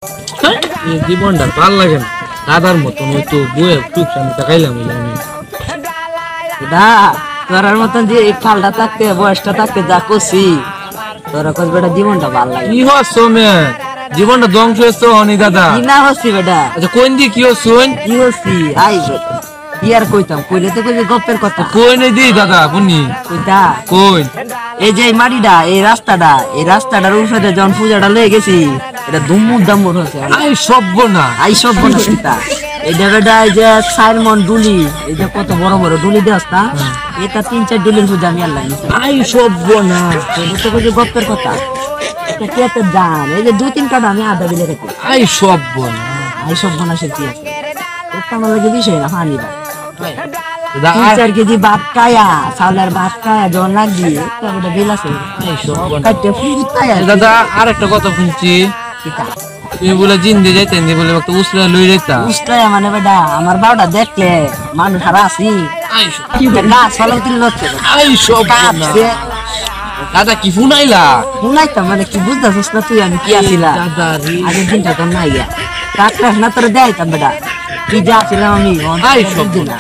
এই জীবনটা ভাল লাগে না দাদার মতন ওই তো বয়ে টুক সামনে খাইলাম দা তোরার মতন যে এই খালটা থাকতে বয়সটা থাকতে যা করছি তোরা কস বেটা জীবনটা ভাল লাগে কি হচ্ছে মে জীবনটা ধ্বংস হচ্ছে অনি দাদা কি না হচ্ছি বেটা আচ্ছা কোন দিক কি হচ্ছুন কি হচ্ছি আই বেটা কি আর কইতাম কইলে তো কইবি গপ্পের কথা কই নেই দি দাদা আপনি কইতা কই এই যে মাটিটা এই রাস্তাটার উপরে যখন পূজাটা লয়ে গেছি এটা দুমুর দামুর হচ্ছে আই সব্য না আই সব বনস্তা এই জায়গাটা এই যে সাইমন ডুলি এই যে কত বড় বড় ডুলি দেওয়াস না এটা 3-4 ডুলির পূজা আমি আল্লাহ আই সব্য না তো কইছে গপ্পের কথা এটা কেতে দাম এই যে 2-3 কাটা আমি আধা দিলে খেতে আই সব্য না আই সব বনাসের কি আছে এটা আমার লাগে বিষয় না পানি না দাদা 3-4 কেজি ভাত খায়া চাউলের ভাত খায়া জন লাগি তারপরে বিল আছে আই সব্য না কাটতে ফুল খায়া দাদা আর একটা কথা শুনছি তুমি বলে জিন্দে যাইতেন দিয়ে বলে একটা উসরা লই যাইতা উস্তায় মানে বেটা আমার বাবাটা দেখলে মানুষ আর আসি কি গাছ ফলন তুলে লচ্ছে আই সব্য না দাদা কি ফুনাইলা শুনাইতাম মানে কি বুঝতেছিস না তুই আমি কি আসিলা দাদা রে আগের দিনটা তো নাই গিয়া কাকটা না তোর দেখাইতাম বেটা কি যা ছিলাম আমি আই সব্য না